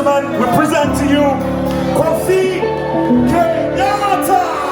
gentlemen, we present to you Kofi Kenyatta.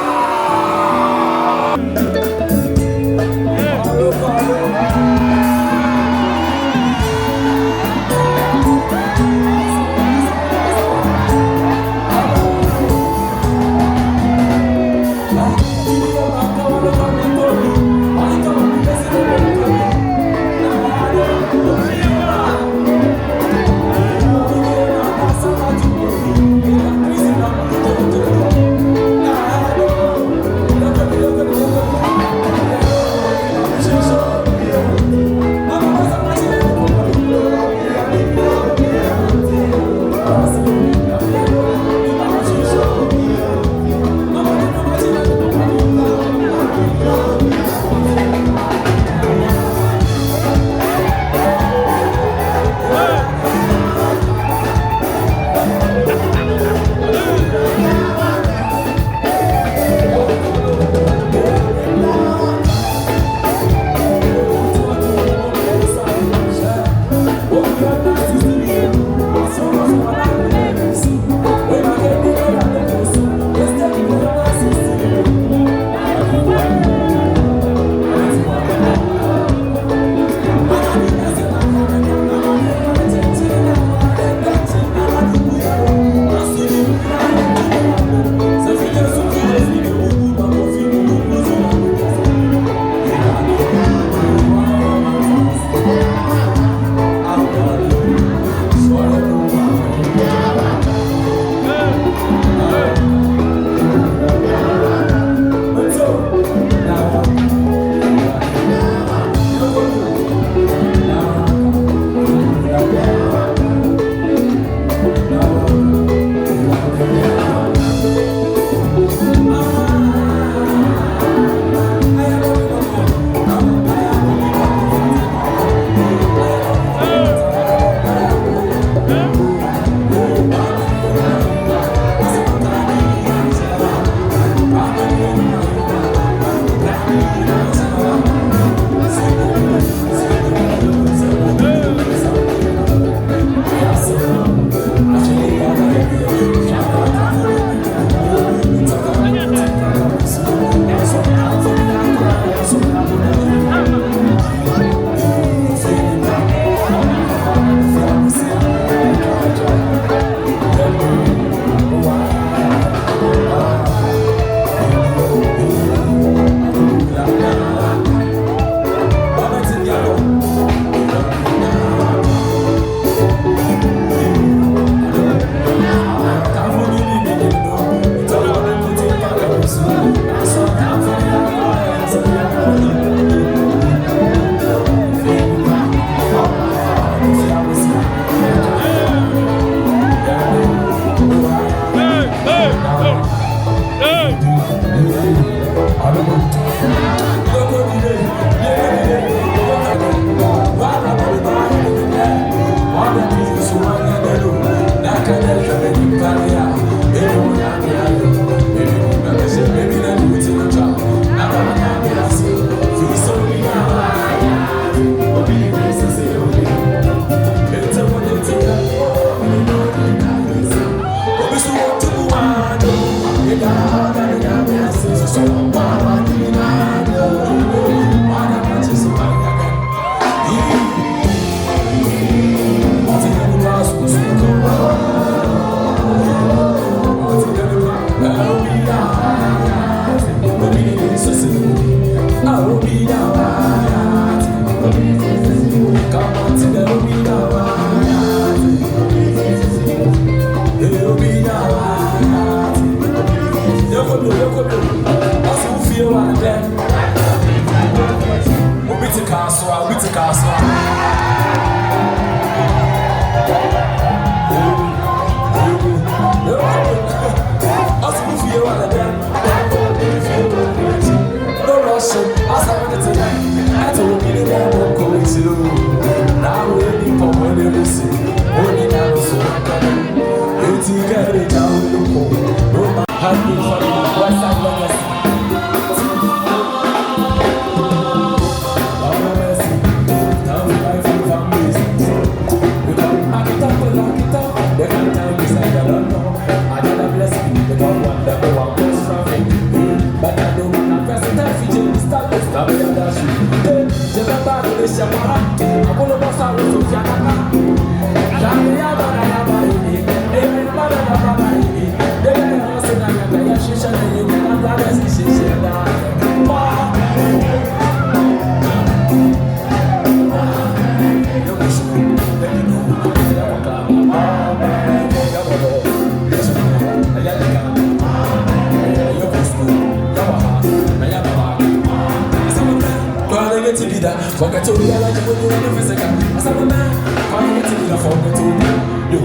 Forget to realize when you're in the physical. As I'm a man, why get to be the forget to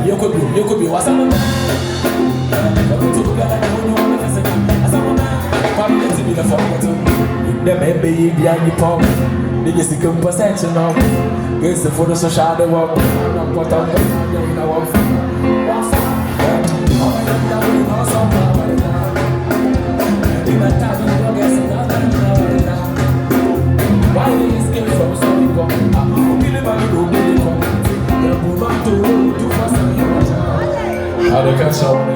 you could be what's a man. Forget to realize when you're in the physical. As I'm a man, why get to be the forget to there may be behind the pump. They just the compensation of it's the photo so shy the walk. I'm what I'm doing, you know what why is came from some people? I'm feeling my little baby from the move to fast and how they catch up.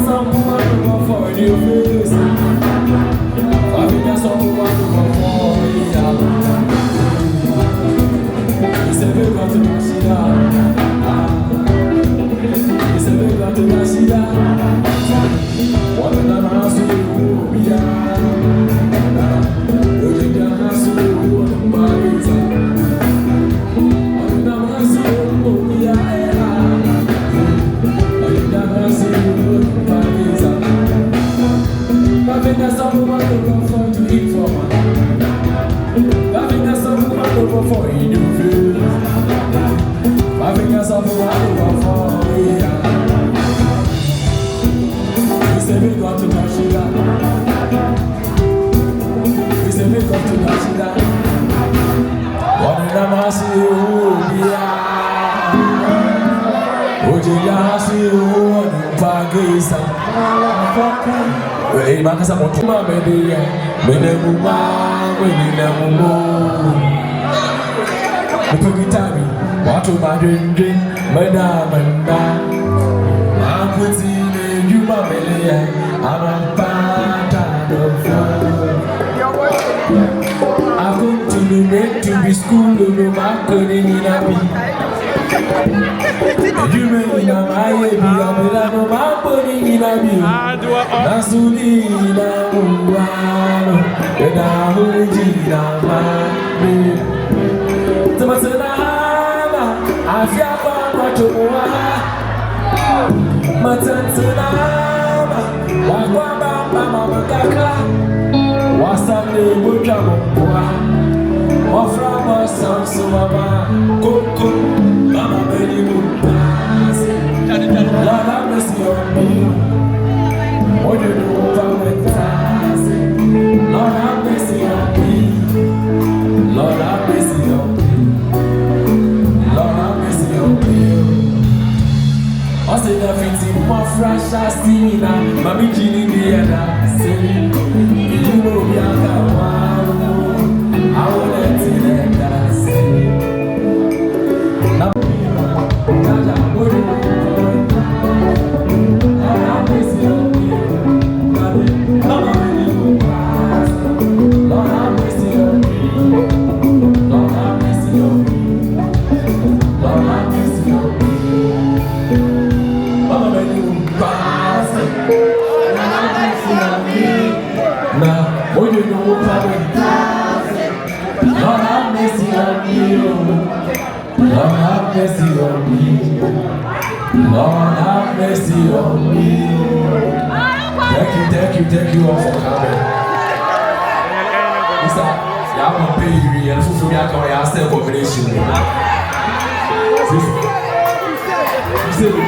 Some someone to go for you face. Having someone to go for you. It's a big one to Rashida. It's a big one to Rashida. What an answer you be. For you, my fingers are for you. We say we got to Rashida. We say we got to Rashida. What did I see you? Ojia see you on Pagisa. Hey, Makasa Motuma, baby. Menema, Menemo. Pugitami, what to my dream, Madame, I'm putting you, my belly, I'm a part of I'm going to be made to be school, no matter in a bee. You may know my baby, I'm a body in a bee. That's who need a woman, and I'm Matanana, I feel what you want. Matanana, Mama Kaka, what's up, the Buddha? From us, so Mama, Coco, Mama, baby, Lord, have mercy on me. What you do over with us? Lord, have mercy on me. Lord, have mercy on me. I say the things in more fresh as Tina, Mammy Gini, the other. Say, you know, we are the one. I will let you let that say. Now, Jaja, what do you want? I'm missing you. Come on, you pass. Lord, I'm missing you. Lord, I'm missing you. Lord, I'm missing you. Now, what you know about it? Lord, have mercy on me. Lord, have mercy on me. Lord, have mercy on me. Thank you all for coming. Listen, y'all want to pay you and for me, I can ask them combination. You say we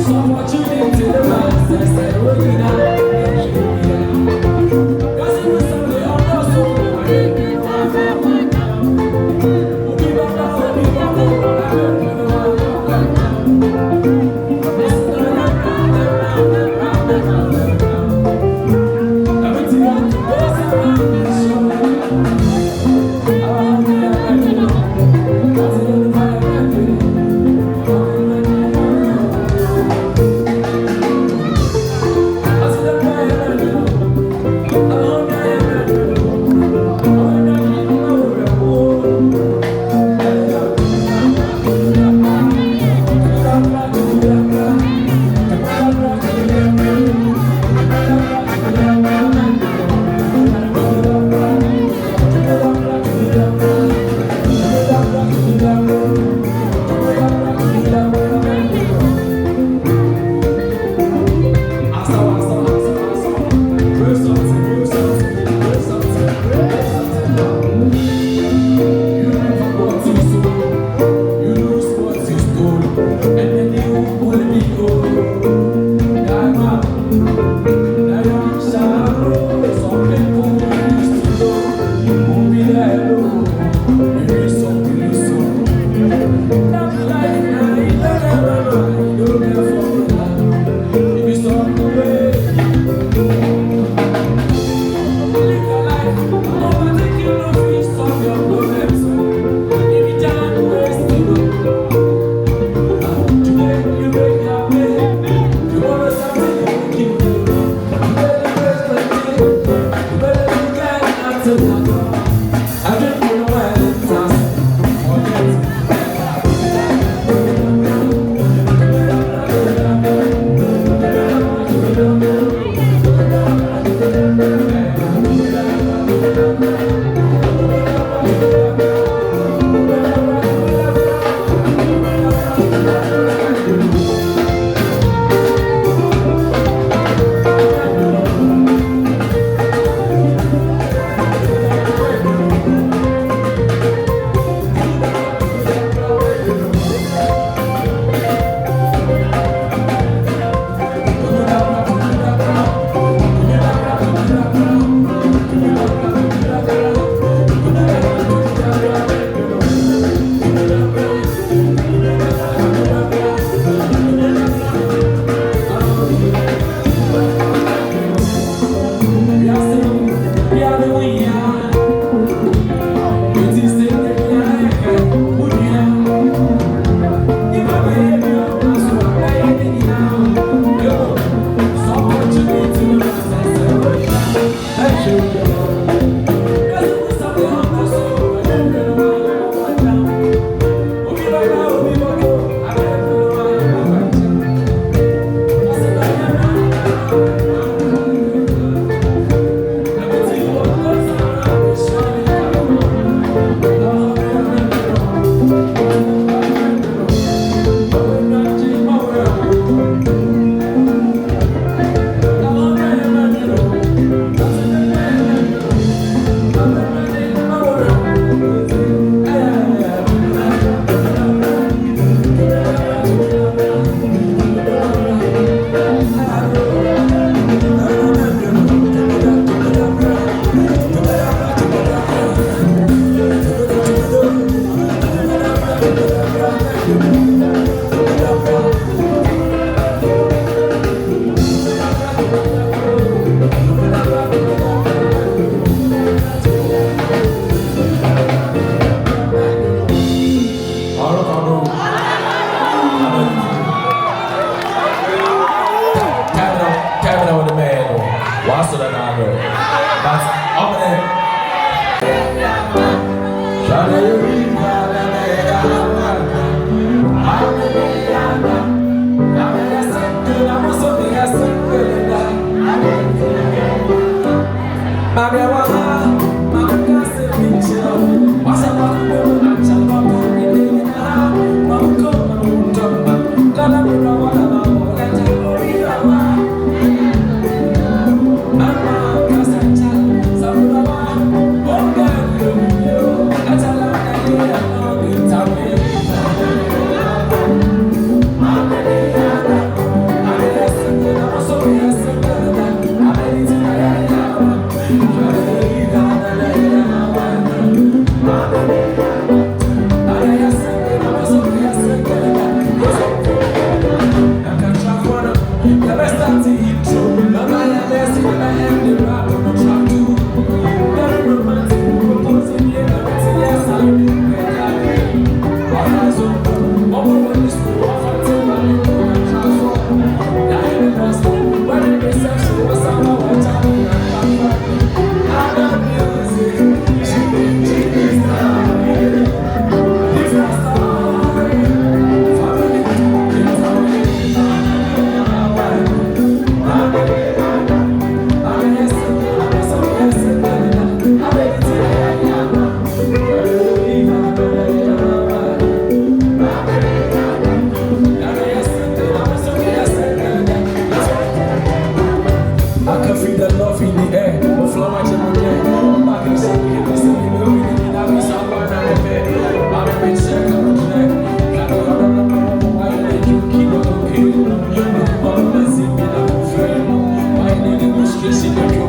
so what you need to the master. Why